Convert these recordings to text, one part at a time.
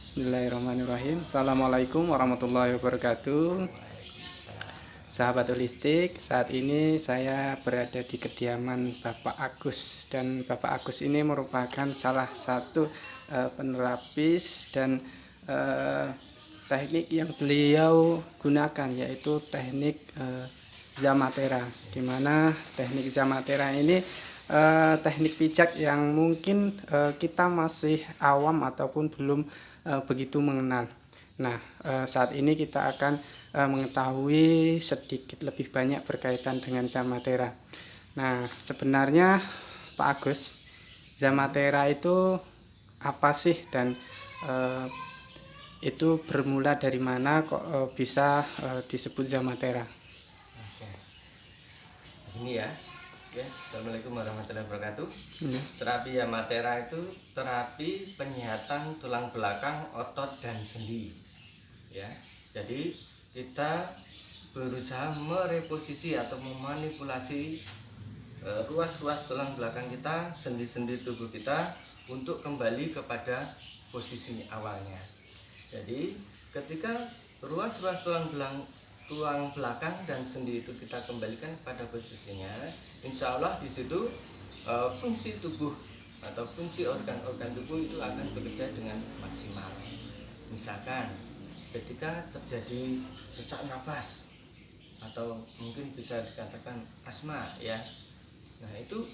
Bismillahirrahmanirrahim. Assalamualaikum warahmatullahi wabarakatuh. Sahabat holistik, saat ini saya berada di kediaman Bapak Agus, dan Bapak Agus ini merupakan salah satu penerapis dan teknik yang beliau gunakan, yaitu teknik Zamatera, di mana teknik Zamatera ini teknik pijat yang mungkin kita masih awam ataupun belum begitu mengenal. Nah, saat ini kita akan mengetahui sedikit lebih banyak berkaitan dengan Zamatera. Nah, sebenarnya Pak Agus, Zamatera itu apa sih, dan itu bermula dari mana kok bisa disebut Zamatera? Oke. Ini ya. Oke, Assalamualaikum warahmatullahi wabarakatuh. Terapi Zamatera itu terapi penyihatan tulang belakang, otot, dan sendi. Ya, jadi kita berusaha mereposisi atau memanipulasi ruas-ruas tulang belakang kita, sendi-sendi tubuh kita untuk kembali kepada posisi awalnya. Jadi ketika ruas-ruas tulang belakang dan sendi itu kita kembalikan pada posisinya, insya Allah di situ fungsi tubuh atau fungsi organ-organ tubuh itu akan bekerja dengan maksimal. Misalkan ketika terjadi sesak napas atau mungkin bisa dikatakan asma ya, nah itu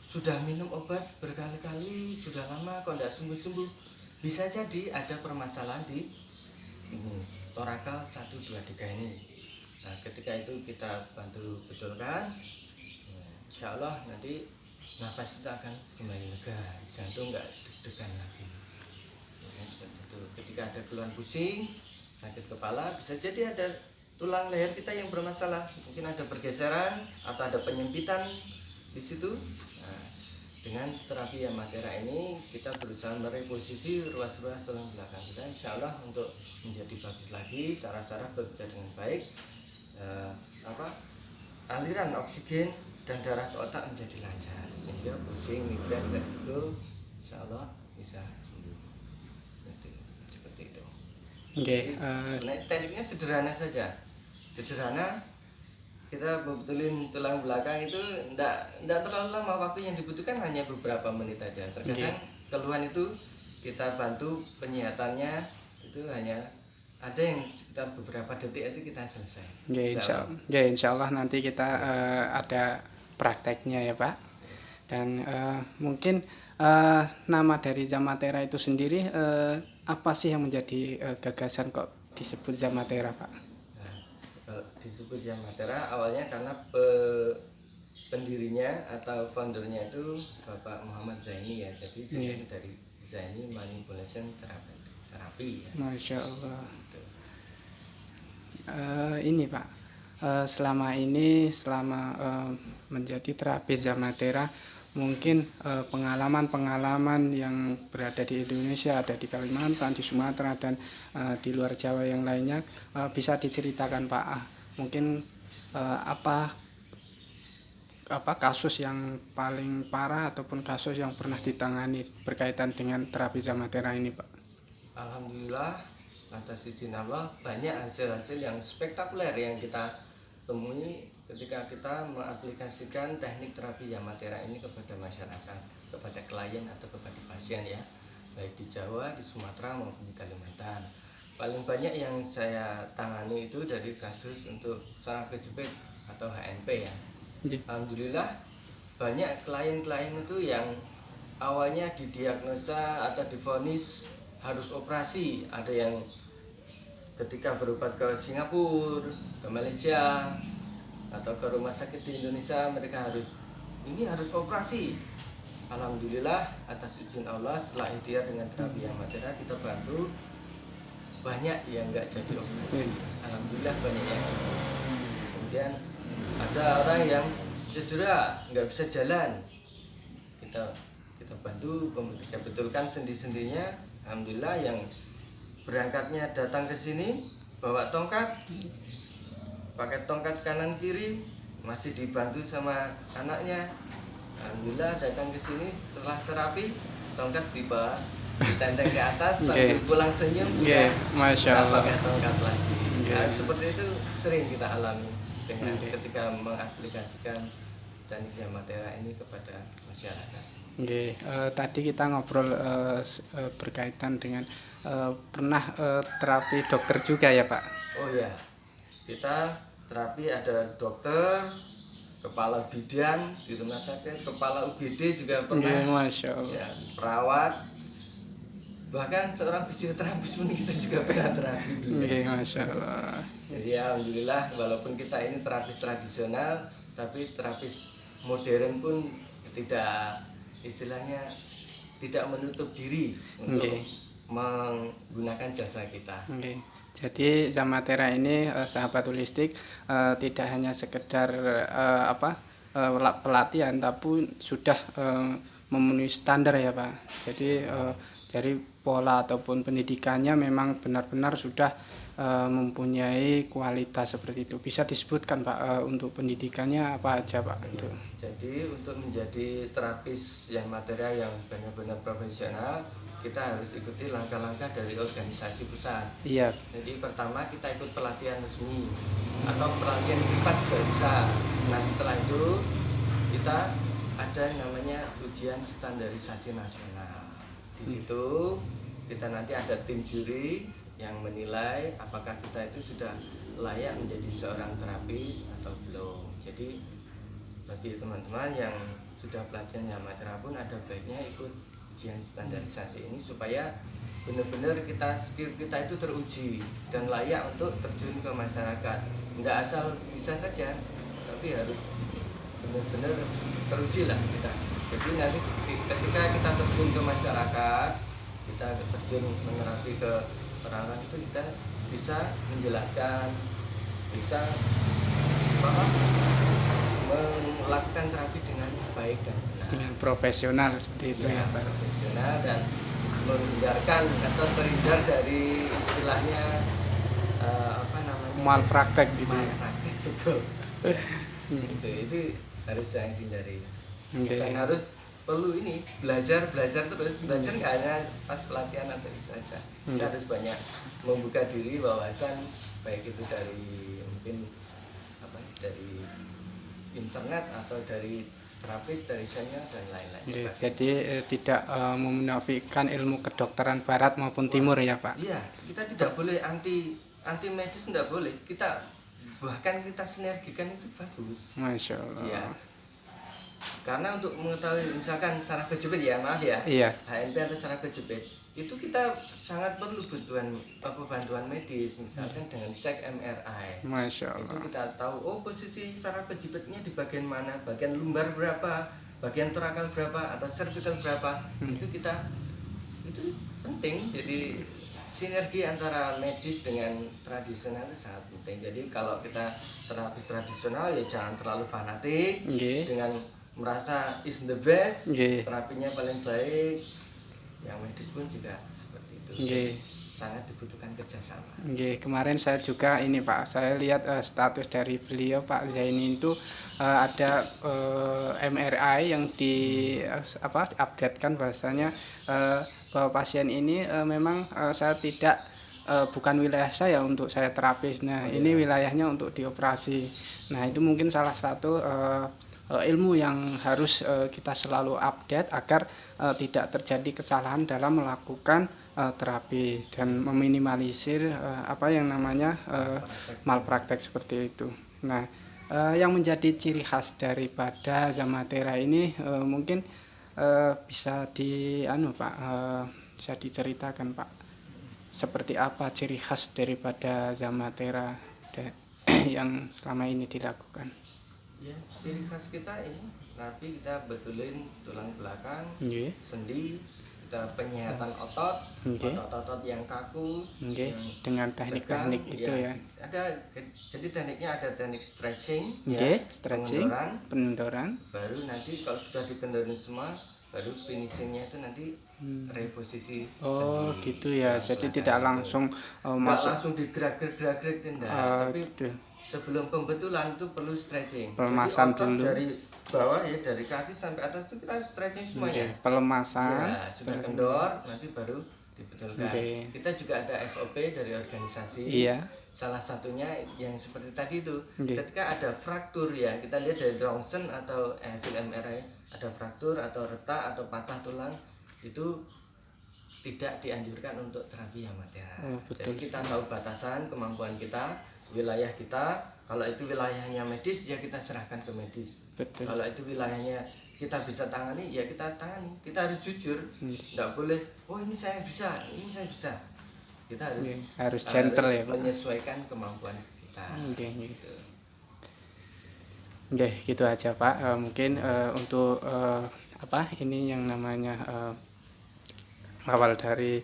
sudah minum obat berkali-kali, sudah lama kok tidak sembuh-sembuh, bisa jadi ada permasalahan di ini torakal 1, 2, 3 ini. Nah, ketika itu kita bantu betulkan, insya Allah nanti nafas itu akan kembali lega, jantung nggak deg-degan lagi. Ya, seperti itu. Ketika ada keluhan pusing, sakit kepala, bisa jadi ada tulang leher kita yang bermasalah, mungkin ada pergeseran atau ada penyempitan di situ. Nah, dengan terapi Zamatera ini kita berusaha mereposisi ruas-ruas tulang belakang kita, insya Allah untuk menjadi bagus lagi, saraf-saraf bekerja dengan baik, aliran oksigen dan darah ke otak menjadi lancar, sehingga pusing, migrain, itu insya Allah bisa sembuh. Seperti itu. Oke. Sebenarnya tekniknya sederhana saja, sederhana. Kita betulin tulang belakang itu enggak terlalu lama, waktu yang dibutuhkan hanya beberapa menit saja. Terkadang keluhan itu kita bantu penyihatannya itu hanya ada yang sekitar beberapa detik itu kita selesai. Insya Allah nanti kita ada prakteknya ya Pak. Dan mungkin nama dari Zamatera itu sendiri apa sih yang menjadi gagasan kok disebut Zamatera Pak? Disebut Zamatera awalnya karena pendirinya atau foundernya itu Bapak Muhammad Zaini ya, jadi Zaini dari Zaini Manipulation Terapi ya. Masya Allah. Ini Pak, selama menjadi terapis Zamatera, mungkin pengalaman-pengalaman yang berada di Indonesia, ada di Kalimantan, di Sumatera, dan di luar Jawa yang lainnya, bisa diceritakan Pak, mungkin apa kasus yang paling parah ataupun kasus yang pernah ditangani berkaitan dengan terapi Zamatera ini Pak? Alhamdulillah atas izin Allah banyak hasil-hasil yang spektakuler yang kita temui ketika kita mengaplikasikan teknik terapi Zamatera ini kepada masyarakat, kepada klien atau kepada pasien ya, baik di Jawa, di Sumatera maupun di Kalimantan. Paling banyak yang saya tangani itu dari kasus untuk saraf kejepit atau HNP ya. Alhamdulillah banyak klien-klien itu yang awalnya didiagnosa atau divonis harus operasi, ada yang ketika berobat ke Singapura, ke Malaysia, atau ke rumah sakit di Indonesia, mereka harus operasi. Alhamdulillah atas izin Allah setelah ikhtiar dengan terapi Zamatera kita bantu banyak yang nggak jadi operasi. Alhamdulillah banyak yang sembuh. Kemudian ada orang yang cedera nggak bisa jalan, kita bantu kita betulkan sendi-sendinya. Alhamdulillah yang berangkatnya datang ke sini bawa tongkat, pakai tongkat kanan kiri, masih dibantu sama anaknya. Alhamdulillah datang ke sini setelah terapi, tongkat ditenteng ke atas Oke. sambil pulang senyum Oke, sudah Masya nggak Allah. pakai tongkat lagi. Oke. Nah, seperti itu sering kita alami dengan Oke. ketika mengaplikasikan teknik Zamatera ini kepada masyarakat. Oke, tadi kita ngobrol berkaitan dengan pernah terapi dokter juga ya Pak? Oh ya, kita terapi ada dokter, kepala bidan di rumah sakit, kepala UGD juga Oke, pernah, Masya Allah. ya, perawat, bahkan seorang fisioterapis pun kita juga pernah terapi dulu. Oke, Masya Allah. Jadi alhamdulillah walaupun kita ini terapis tradisional, tapi terapis modern pun tidak, istilahnya tidak menutup diri untuk Oke. menggunakan jasa kita. Oke. Jadi Zamatera ini sahabat holistik tidak hanya sekedar pelatihan, tapi sudah memenuhi standar ya Pak. Jadi dari pola ataupun pendidikannya memang benar-benar sudah mempunyai kualitas seperti itu. Bisa disebutkan Pak untuk pendidikannya apa aja Pak? Itu. Jadi untuk menjadi terapis yang Zamatera yang benar-benar profesional, kita harus ikuti langkah-langkah dari organisasi pusat. Iya. Jadi pertama kita ikut pelatihan resmi atau pelatihan privat juga bisa. Nah setelah itu kita ada yang namanya ujian standarisasi nasional. Di situ kita nanti ada tim juri yang menilai apakah kita itu sudah layak menjadi seorang terapis atau belum. Jadi bagi teman-teman yang sudah pelatihan Zamatera pun ada baiknya ikut ujian standarisasi ini supaya benar-benar skill kita itu teruji dan layak untuk terjun ke masyarakat. Nggak asal bisa saja, tapi harus benar-benar teruji lah kita. Jadi nanti ketika kita terjun ke masyarakat, kita terjun menerapi ke orang-orang itu, kita bisa menjelaskan, bisa melakukan terapi dengan baik dan benar. Dengan profesional seperti itu ya Pak. Profesional dan menghindarkan atau terhindar dari istilahnya Malpraktek gitu ya. malpraktek, betul. Itu harus yang dihindari. Oke. Dan harus perlu ini belajar terus, belajar nggak hanya pas pelatihan atau itu saja. Kita harus banyak membuka diri, wawasan baik itu dari mungkin dari internet atau dari terapis, dari senior dan lain-lain. Jadi tidak memunafikan ilmu kedokteran barat maupun timur ya Pak? Iya, kita tidak boleh anti medis, tidak boleh. Kita bahkan kita sinergikan itu bagus. Masya Allah. Iya. Karena untuk mengetahui misalkan saraf kejepit ya, maaf ya, Iya. HNP atau saraf kejepit, itu kita sangat perlu bantuan medis, misalkan dengan cek MRI. Masya Itu Allah. kita tahu, posisi saraf kejepitnya di bagian mana, bagian lumbar berapa, bagian torakal berapa, atau cervical berapa. Itu penting. Jadi sinergi antara medis dengan tradisional itu sangat penting. Jadi kalau kita terapis tradisional ya jangan terlalu fanatik dengan merasa is the best, terapinya paling baik. Yang medis pun juga seperti itu. Sangat dibutuhkan kerjasama. Kemarin saya juga ini Pak, saya lihat status dari beliau Pak Zaini itu ada MRI yang updatekan bahwasanya bahwa pasien ini memang saya tidak bukan wilayah saya untuk saya terapis. Nah, ini wilayahnya untuk dioperasi. Nah, itu mungkin salah satu ilmu yang harus kita selalu update agar tidak terjadi kesalahan dalam melakukan terapi dan meminimalisir apa yang namanya malpraktek seperti itu. Nah, yang menjadi ciri khas daripada Zamatera ini mungkin bisa bisa diceritakan Pak, seperti apa ciri khas daripada Zamatera yang selama ini dilakukan? Ya, ciri khas kita ini nanti kita betulin tulang belakang, sendi, kita penyihatan otot, otot-otot yang kaku, dengan teknik-teknik itu ya. Jadi tekniknya ada teknik stretching, stretching, pengendoran. Baru nanti kalau sudah dikendorin semua, baru finishingnya itu nanti reposisi. Oh gitu ya. Jadi tidak langsung masuk. Langsung digerak-gerak tidak, tapi gitu. sebelum pembetulan itu perlu stretching. Pelemasan Jadi otot dulu. dari bawah ya, dari kaki sampai atas itu kita stretching semuanya. Oke, pelemasan. Ya, sudah terus- kendor nanti baru dibetulkan. Oke. Kita juga ada SOP dari organisasi. Iya. Salah satunya yang seperti tadi itu, Oke. ketika ada fraktur ya, kita lihat dari rongsen atau hasil MRI, ada fraktur atau retak atau patah tulang, itu tidak dianjurkan untuk terapi Yamatera. Oh, betul Jadi kita tahu batasan kemampuan kita, wilayah kita. Kalau itu wilayahnya medis, ya kita serahkan ke medis. Betul. Kalau itu wilayahnya kita bisa tangani, ya kita tangani. Kita harus jujur, nggak boleh. Oh ini saya bisa, ini saya bisa. Kita Harus gentle ya, Pak. menyesuaikan kemampuan kita. Oke, Gitu. Oke, gitu aja Pak. Mungkin untuk apa ini yang namanya awal dari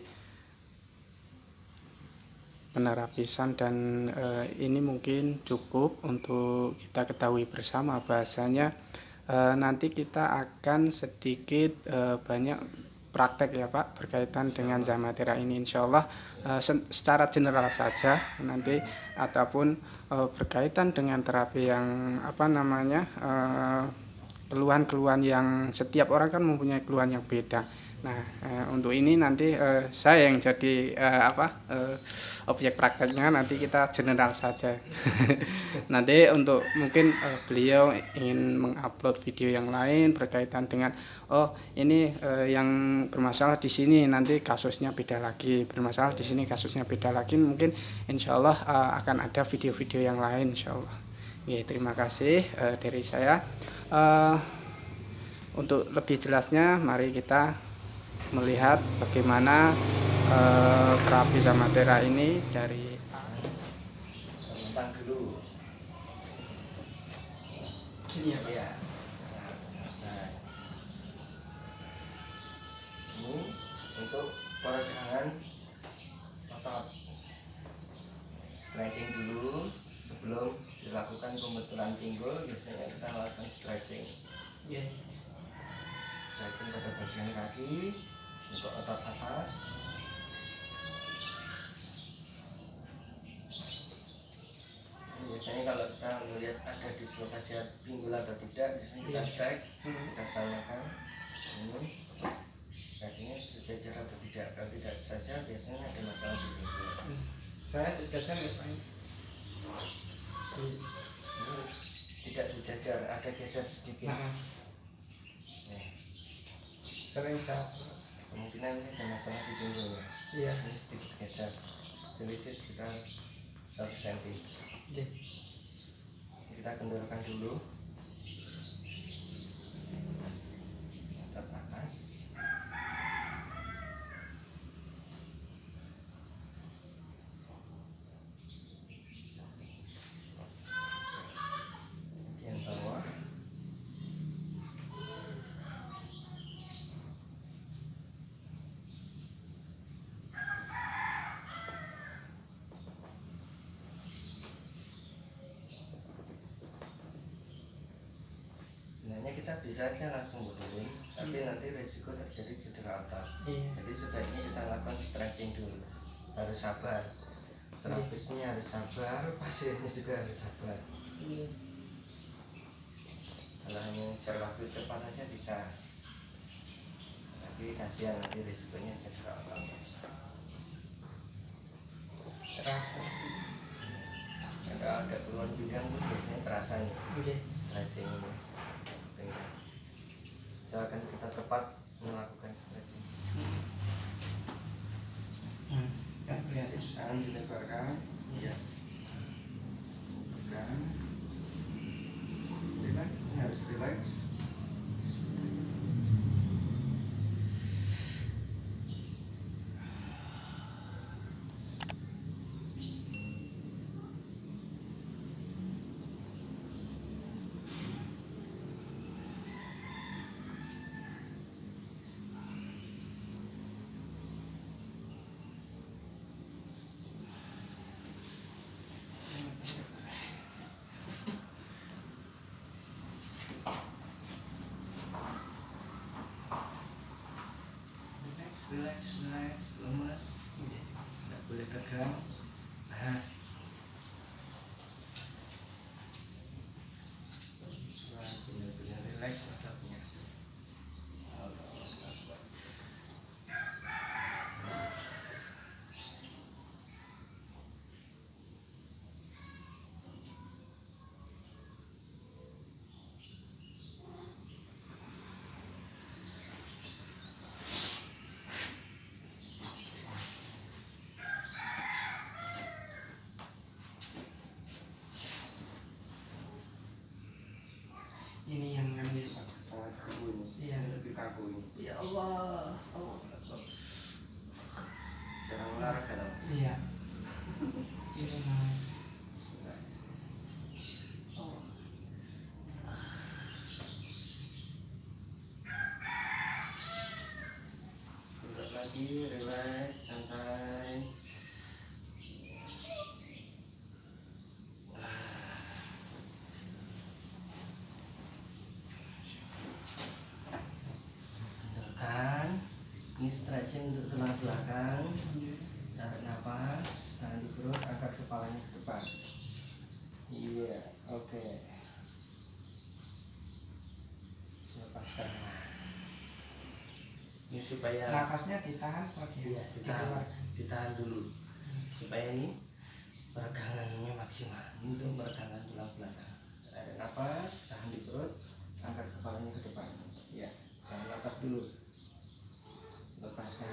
penerapisan dan ini mungkin cukup untuk kita ketahui bersama bahasanya nanti kita akan sedikit banyak praktek ya Pak berkaitan dengan Zamatera ini, insya Allah secara general saja nanti ataupun berkaitan dengan terapi yang apa namanya keluhan-keluhan yang setiap orang kan mempunyai keluhan yang beda. Nah untuk ini nanti saya yang jadi objek prakteknya, nanti kita general saja. Nanti untuk mungkin beliau ingin mengupload video yang lain berkaitan dengan oh ini yang bermasalah di sini nanti kasusnya beda lagi, bermasalah di sini kasusnya beda lagi, mungkin insya Allah akan ada video-video yang lain insya Allah. Ya, terima kasih dari saya. Untuk lebih jelasnya mari kita melihat bagaimana terapi Zamatera ini dari Tentang dulu. Iya. Ya. Nah, ini untuk peregangan otot. Stretching dulu sebelum dilakukan pembetulan pinggul. Biasanya kita lakukan stretching. Yes. Stretching pada bagian kaki untuk otot atas. Biasanya kalau kita melihat ada dislokasi pinggul atau tidak, biasanya kita cek, kita samakan ini kakinya sejajar atau tidak. Kalau tidak saja, biasanya ada masalah di pinggul. Saya sejajar ya Pak. Ini tidak sejajar, ada geser sedikit. Nih, Sering saya. kemungkinan ini ada masalah di pinggulnya. Iya. Ini sedikit geser, selisih sekitar 1 cm. Kita kendorkan dulu otot atas. Bagian bawah. Sebenarnya kita bisa aja langsung betulin, tapi nanti resiko terjadi cedera otot. Iya. Jadi sebaiknya kita lakukan stretching dulu. Harus sabar. Terapisnya harus sabar, pasiennya juga harus sabar. Kalau hanya ngejar waktu cepat aja bisa, tapi kasihan nanti resikonya cedera otot. Terasa. Kalau ada keluhan pinggang pun biasanya terasa nih Oke. stretching ini. Usahakan kita tepat melakukan stretching. Kan kelihatan. Tangan dilebarkan, iya. Dan relax, ini harus relax. Relax, lemas, tidak boleh tegang. Nah, Iya. Ini naik. Oh. Duduk lagi, relax, santai. Kendorkan. Ini stretching untuk tulang belakang. Tarik nafas, tahan di perut, angkat kepalanya ke depan. Iya, oke. Lepaskan. Ini supaya Nafasnya ditahan pakai. iya, ditahan dulu supaya ini peregangannya maksimal. Ini untuk meregangkan tulang belakang. Tarik nafas, tahan di perut, angkat kepalanya ke depan. Iya, tahan nafas dulu. Lepaskan.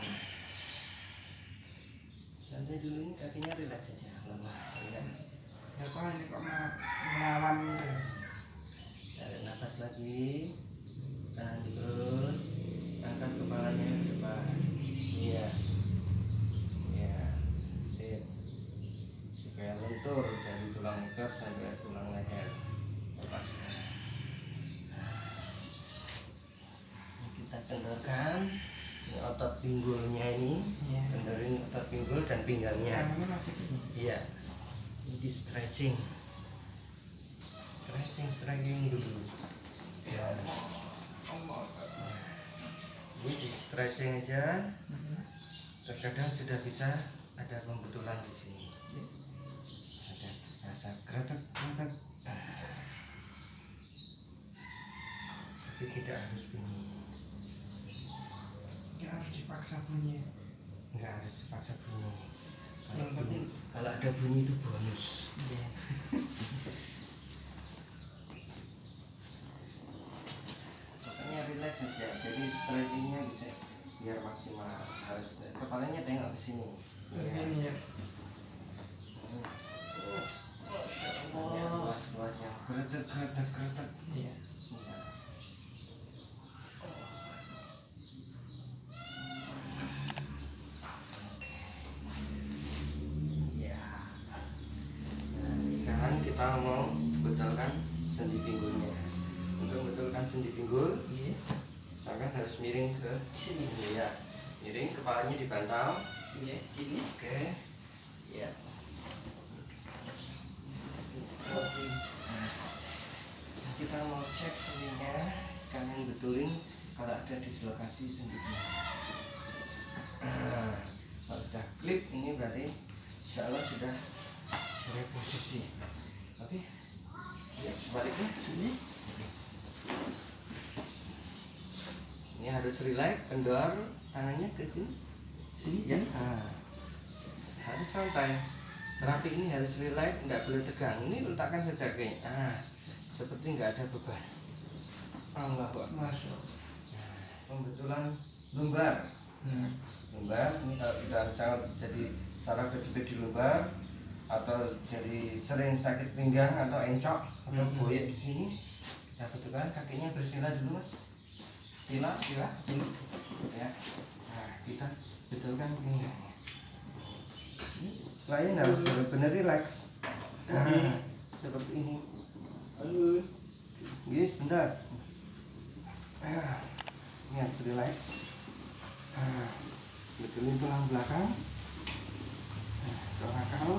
Santai dulu, ini kakinya relax saja, lemas. Ya. Ya kok ini kok melawan gitu. Tarik nafas lagi, tahan di perut, angkat kepalanya ke depan. Iya, iya, sip. Supaya lentur dari tulang ekor sampai tulang leher. Lepaskan. Ini kita kendorkan. Ini otot pinggulnya ini, Iya. kendorin otot pinggul dan pinggangnya. Tangannya masih gini. Iya, ini stretching, stretching dulu. Ya, ini di stretching aja. Terkadang sudah bisa ada pembetulan di sini. Ada rasa kretek. Tapi tidak harus bunyi. Ya harus dipaksa bunyi. Nggak harus dipaksa bunyi. Yang penting Kalau ada bunyi itu bonus. iya. Pokoknya relax saja. Jadi stretchingnya bisa biar maksimal. Harus kepalanya tengok ke sini. Begini ya. Luas-luas yang kretek. Iya. Bismillah. Ya. Nah, sekarang kita mau betulkan sendi pinggulnya. Untuk betulkan sendi pinggul, Iya. misalkan harus miring ke sini ya. Miring, kepalanya dibantau. Iya. Ini. Oke. Ya. Nah, kita mau cek sendinya, sekalian betulin kalau ada dislokasi sendinya. Kalau sudah klik ini berarti insya Allah sudah reposisi. Oke. Ya, sebaliknya ke sini. Ini harus relax, kendor tangannya ke sini. Ini Ya. Harus santai. Terapi ini harus relax, nggak boleh tegang. Ini letakkan saja kayak, seperti nggak ada beban. Allah Akbar. masuk. Pembetulan lumbar. Lumbar ini kalau sudah misalnya jadi saraf kejepit di lumbar atau jadi sering sakit pinggang atau encok atau boyek di sini, kita betulkan kakinya bersila dulu mas. Sila ini ya. Nah kita betulkan pinggangnya. Klien harus benar-benar relax. Seperti ini. Halo. Ini sebentar. Ini harus relax. Betulin tulang belakang. Tulang akal.